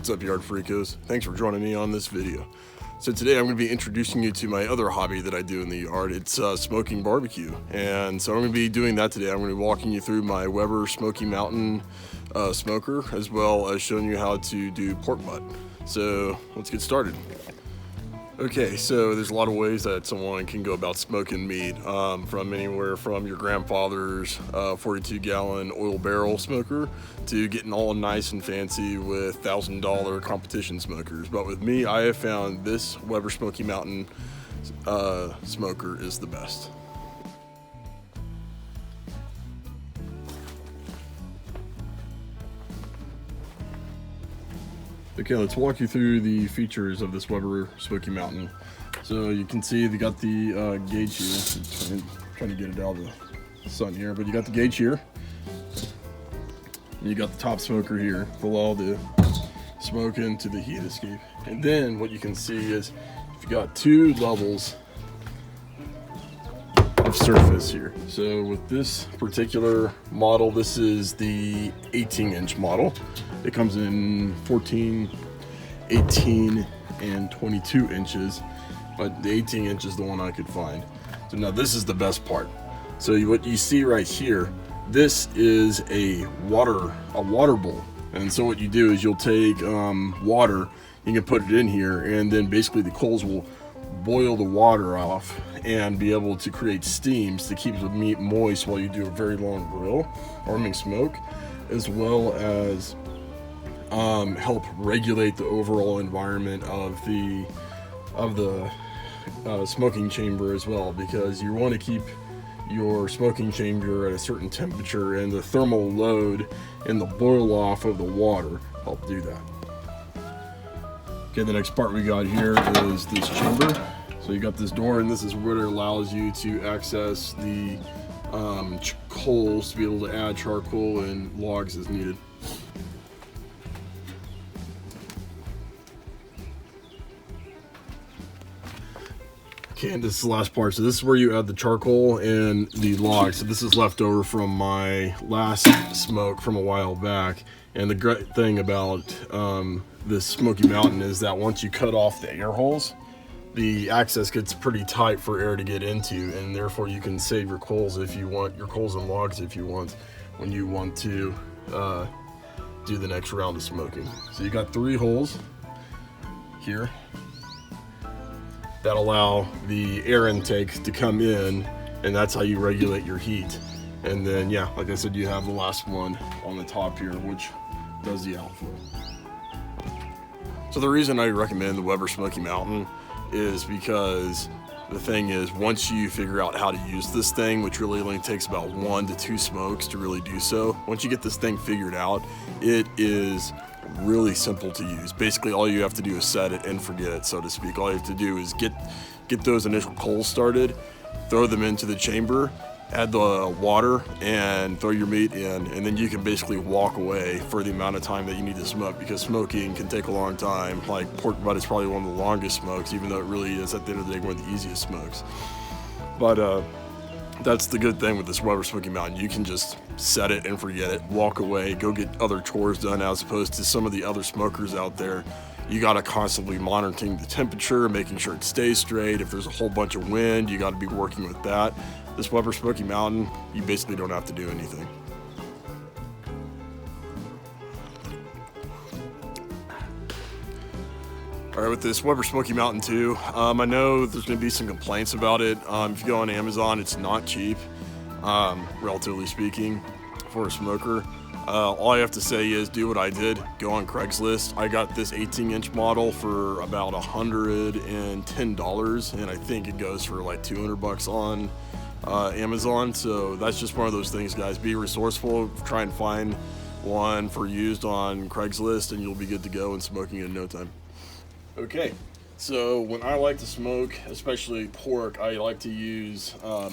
What's up, yard freakos? Thanks for joining me on this video. So today I'm going to be introducing you to my other hobby that I do in the yard. It's smoking barbecue. And so I'm going to be doing that today. I'm going to be walking you through my Weber Smokey Mountain smoker, as well as showing you how to do pork butt. So let's get started. Okay, so there's a lot of ways that someone can go about smoking meat, from anywhere from your grandfather's 42-gallon oil barrel smoker to getting all nice and fancy with $1,000 competition smokers. But with me, I have found this Weber Smokey Mountain smoker is the best. Okay, let's walk you through the features of this Weber Smokey Mountain. So you can see they got the gauge here. Trying to get it out of the sun here, but you got the gauge here. And you got the top smoker here to allow the smoke into the heat escape. And then what you can see is you got two levels of surface here. So with this particular model, this is the 18-inch model. It comes in 14, 18, and 22 inches, but the 18 inch is the one I could find. So now this is the best part. So what you see right here, this is a water bowl. And so what you do is you'll take water, you can put it in here, and then basically the coals will boil the water off and be able to create steams to keep the meat moist while you do a very long grill or smoke, as well as help regulate the overall environment of the smoking chamber as well, because you want to keep your smoking chamber at a certain temperature, and the thermal load and the boil off of the water help do that. Okay, the next part we got here is this chamber. So you got this door, and this is where it allows you to access the coals to be able to add charcoal and logs as needed. Okay, and this is the last part. So this is where you add the charcoal and the logs. So this is left over from my last smoke from a while back. And the great thing about this Smoky Mountain is that once you cut off the air holes, the access gets pretty tight for air to get into, and therefore you can save your coals if you want, your coals and logs if you want, when you want to do the next round of smoking. So you got 3 holes here that allow the air intake to come in, and that's how you regulate your heat. And then, yeah, like I said, you have the last one on the top here, which does the outflow. So the reason I recommend the Weber Smokey Mountain is because the thing is, once you figure out how to use this thing, which really only takes about 1 to 2 smokes to really do so, once you get this thing figured out, it is really simple to use. Basically, all you have to do is set it and forget it, so to speak. All you have to do is get those initial coals started, throw them into the chamber, add the water, and throw your meat in, and then you can basically walk away for the amount of time that you need to smoke, because smoking can take a long time. Like pork butt is probably one of the longest smokes, even though it really is at the end of the day one of the easiest smokes. But that's the good thing with this Weber Smokey Mountain. You can just set it and forget it, walk away, go get other chores done, as opposed to some of the other smokers out there. You got to constantly monitoring the temperature, making sure it stays straight. If there's a whole bunch of wind, you got to be working with that. This Weber Smokey Mountain, you basically don't have to do anything. All right, with this Weber Smokey Mountain 2, I know there's going to be some complaints about it. If you go on Amazon, it's not cheap, relatively speaking, for a smoker. All I have to say is do what I did. Go on Craigslist. I got this 18-inch model for about $110, and I think it goes for like $200 on Amazon. So that's just one of those things, guys. Be resourceful. Try and find one for used on Craigslist, and you'll be good to go and smoking in no time. Okay, so when I like to smoke, especially pork, I like to use hello.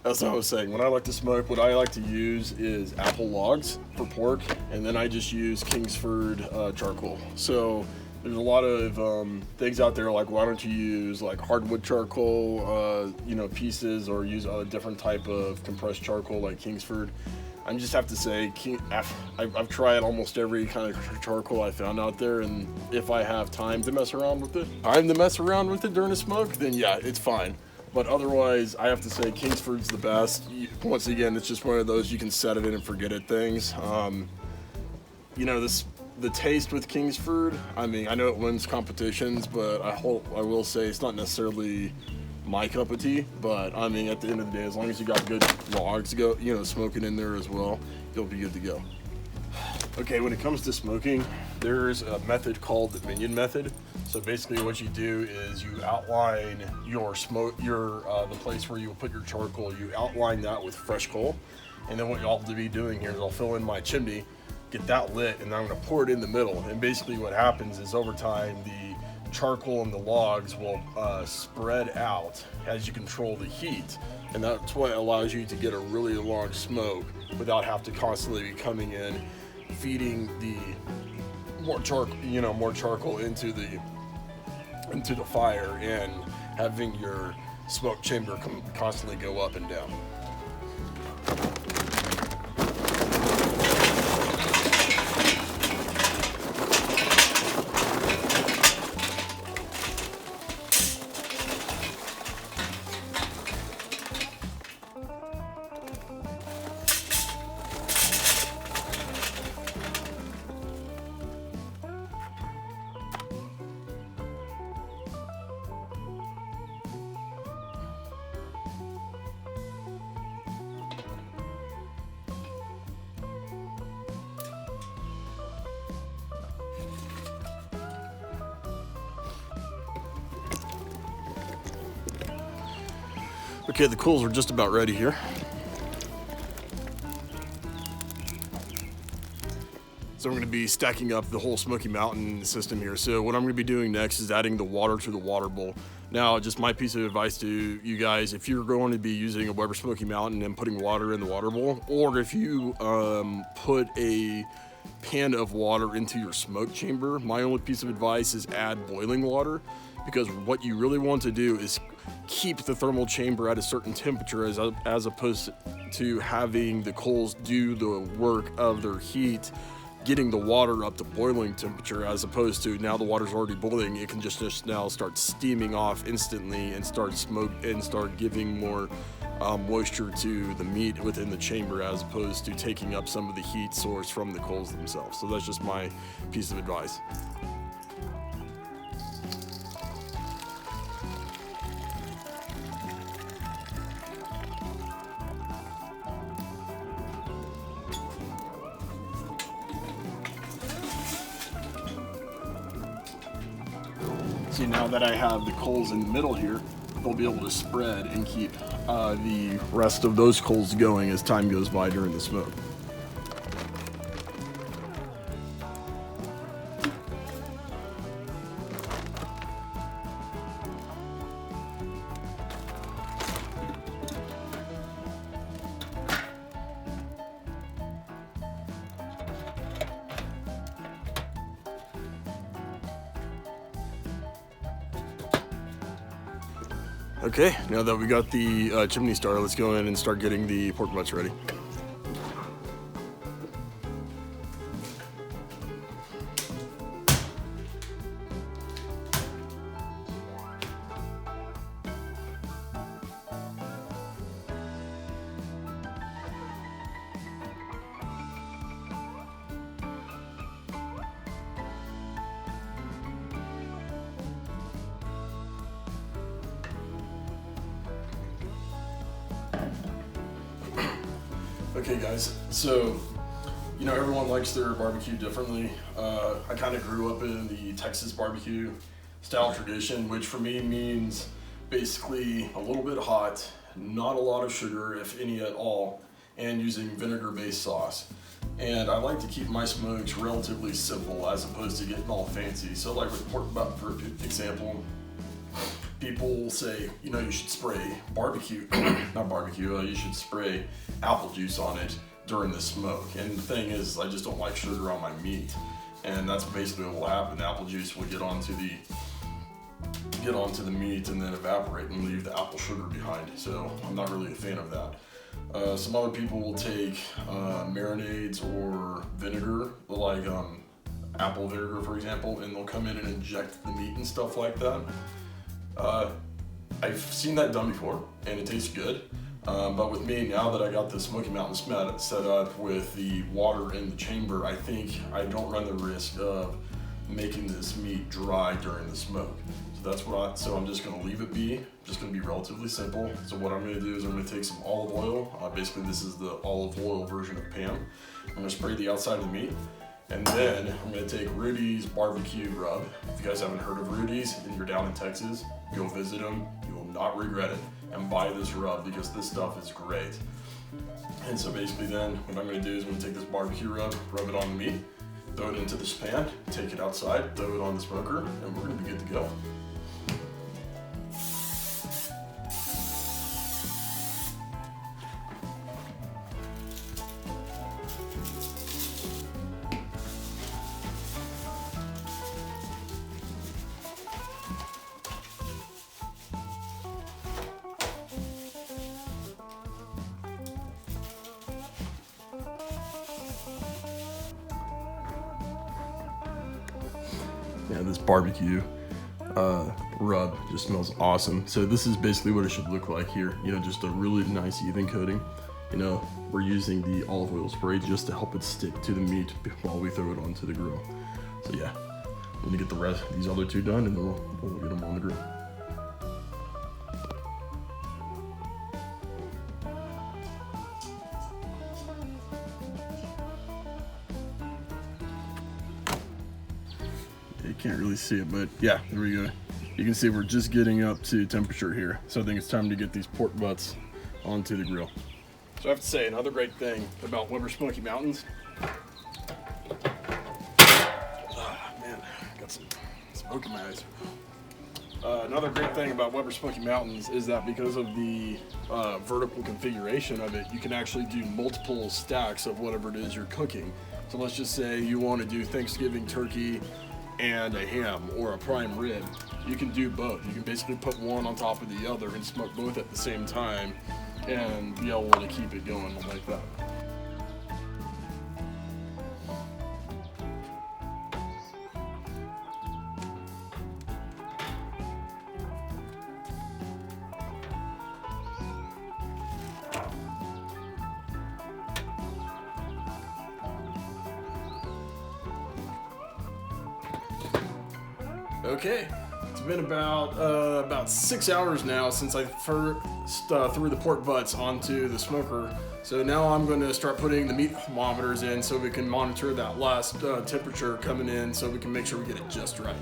That's what I was saying. When I like to smoke, what I like to use is apple logs for pork, and then I just use Kingsford charcoal. So there's a lot of things out there, like why don't you use like hardwood charcoal, pieces, or use a different type of compressed charcoal like Kingsford. I just have to say, I've tried almost every kind of charcoal I found out there, and if I have time to mess around with it during a smoke, then yeah, it's fine. But otherwise, I have to say Kingsford's the best. Once again, it's just one of those you can set it in and forget it things. You know, the taste with Kingsford, I mean, I know it wins competitions, but I will say it's not necessarily my cup of tea. But I mean, at the end of the day, as long as you got good logs smoking in there as well, you'll be good to go. Okay, when it comes to smoking, there's a method called the Minion Method. So basically what you do is you outline your smoke, the place where you will put your charcoal, you outline that with fresh coal. And then what you'll have to be doing here is I'll fill in my chimney, get that lit, and then I'm gonna pour it in the middle. And basically what happens is over time, the charcoal and the logs will spread out as you control the heat. And that's what allows you to get a really long smoke without having to constantly be coming in, feeding the more charcoal into the fire and having your smoke chamber constantly go up and down. Okay, the coals are just about ready here. So I'm going to be stacking up the whole Smoky Mountain system here. So what I'm going to be doing next is adding the water to the water bowl. Now, just my piece of advice to you guys, if you're going to be using a Weber Smokey Mountain and putting water in the water bowl, or if you put a pan of water into your smoke chamber, my only piece of advice is add boiling water, because what you really want to do is keep the thermal chamber at a certain temperature as opposed to having the coals do the work of their heat, getting the water up to boiling temperature, as opposed to now the water's already boiling, it can just now start steaming off instantly and start giving more moisture to the meat within the chamber, as opposed to taking up some of the heat source from the coals themselves. So that's just my piece of advice. See, now that I have the coals in the middle here, they'll be able to spread and keep the rest of those coals going as time goes by during the smoke. Okay, now that we got the chimney started, let's go in and start getting the pork butts ready. Okay guys, so you know everyone likes their barbecue differently. I kind of grew up in the Texas barbecue style tradition, which for me means basically a little bit hot, not a lot of sugar, if any at all, and using vinegar-based sauce. And I like to keep my smokes relatively simple as opposed to getting all fancy. So like with pork butt, for example, people say, you know, you should spray you should spray apple juice on it during the smoke. And the thing is, I just don't like sugar on my meat. And that's basically what will happen. The apple juice will get onto the meat and then evaporate and leave the apple sugar behind. So I'm not really a fan of that. Some other people will take marinades or vinegar, like apple vinegar, for example, and they'll come in and inject the meat and stuff like that. I've seen that done before, and it tastes good. But with me, now that I got the Smoky Mountain set up with the water in the chamber, I think I don't run the risk of making this meat dry during the smoke. So that's what so I'm just gonna leave it be, just gonna be relatively simple. So what I'm gonna do is I'm gonna take some olive oil. Basically this is the olive oil version of Pam. I'm gonna spray the outside of the meat. And then I'm gonna take Rudy's barbecue rub. If you guys haven't heard of Rudy's and you're down in Texas, go visit them. You will not regret it. And buy this rub because this stuff is great. And so basically then what I'm gonna do is I'm gonna take this barbecue rub it on the meat, throw it into this pan, take it outside, throw it on the smoker, and we're gonna be good to go. Yeah, this barbecue rub just smells awesome. So this is basically what it should look like here. You know, just a really nice even coating. You know, we're using the olive oil spray just to help it stick to the meat while we throw it onto the grill. So yeah, I'm gonna get the rest of these other two done and then we'll get them on the grill. You can't really see it, but yeah, there we go. You can see we're just getting up to temperature here. So I think it's time to get these pork butts onto the grill. So I have to say, another great thing about Weber Smokey Mountains. Man, got some smoke in my eyes. Another great thing about Weber Smokey Mountains is that because of the vertical configuration of it, you can actually do multiple stacks of whatever it is you're cooking. So let's just say you want to do Thanksgiving turkey and a ham or a prime rib. You can do both. You can basically put one on top of the other and smoke both at the same time and be able to keep it going like that. Okay, it's been about 6 hours now since I first threw the pork butts onto the smoker. So now I'm going to start putting the meat thermometers in so we can monitor that last temperature coming in so we can make sure we get it just right.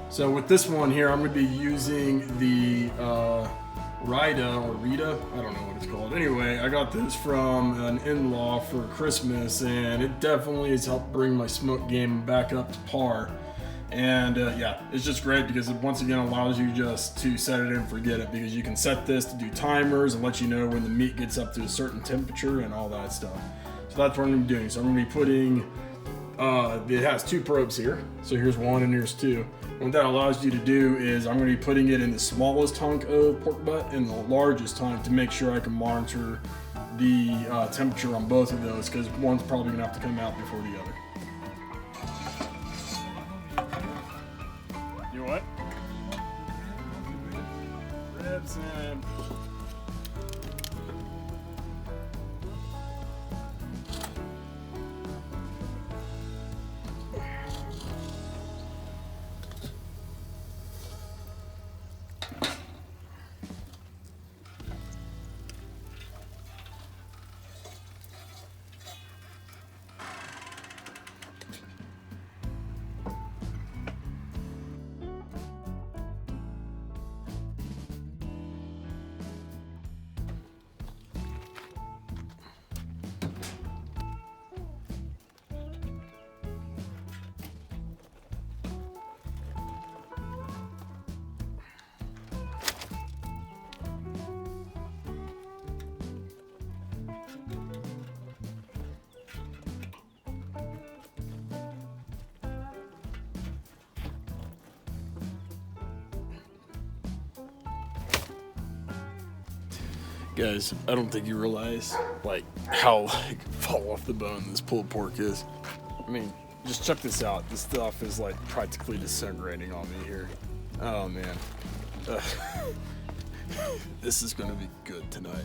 So with this one here, I'm going to be using the Riida or Riida, I don't know what it's called. Anyway, I got this from an in-law for Christmas and it definitely has helped bring my smoke game back up to par. And yeah, it's just great because it once again allows you just to set it and forget it, because you can set this to do timers and let you know when the meat gets up to a certain temperature and all that stuff. So that's what I'm going to be doing. So I'm going to be putting, it has two probes here. So here's one and here's two. And what that allows you to do is I'm going to be putting it in the smallest hunk of pork butt and the largest hunk to make sure I can monitor the temperature on both of those, because one's probably going to have to come out before the other. What? Ribs and Guys, I don't think you realize like how like fall off the bone this pulled pork is. I mean, just check this out. This stuff is like practically disintegrating on me here. Oh man. This is gonna be good tonight.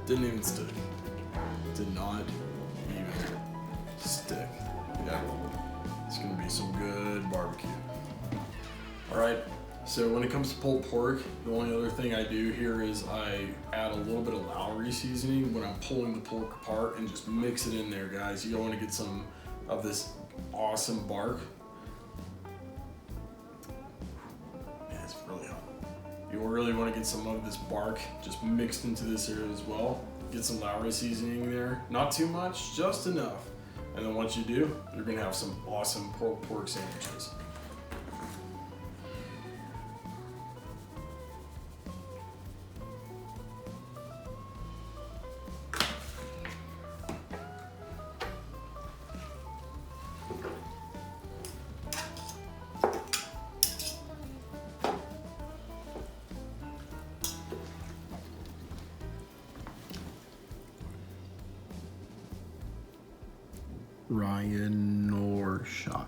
Didn't even stick. Did not even stick. Yeah, it's gonna be some good barbecue. All right, so when it comes to pulled pork, the only other thing I do here is I add a little bit of Lowry seasoning when I'm pulling the pork apart and just mix it in there, guys. You want to get some of this awesome bark. Man, it's really hot. You really want to get some of this bark just mixed into this area as well. Get some Lowry seasoning there. Not too much, just enough. And then once you do, you're gonna have some awesome pulled pork sandwiches. Ryan Norshot.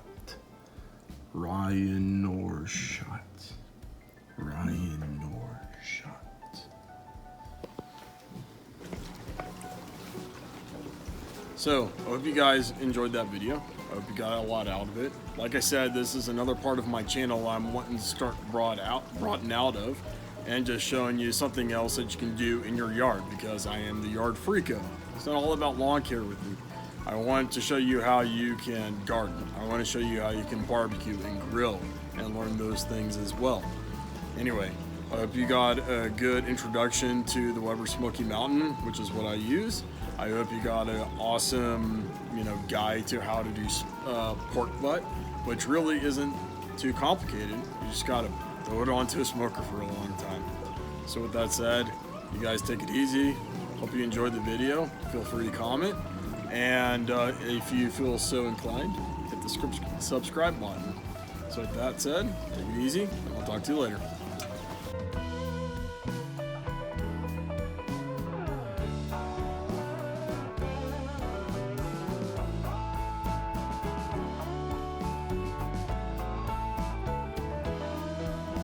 Ryan Norshot. Ryan Norshot. So, I hope you guys enjoyed that video. I hope you got a lot out of it. Like I said, this is another part of my channel I'm wanting to start broadening out of, and just showing you something else that you can do in your yard, because I am the yard freako. It's not all about lawn care with me. I want to show you how you can garden. I want to show you how you can barbecue and grill and learn those things as well. Anyway, I hope you got a good introduction to the Weber Smokey Mountain, which is what I use. I hope you got an awesome, guide to how to do pork butt, which really isn't too complicated. You just gotta throw it onto a smoker for a long time. So with that said, you guys take it easy. Hope you enjoyed the video. Feel free to comment. And if you feel so inclined, hit the subscribe button. So with that said, take it easy, and I'll talk to you later.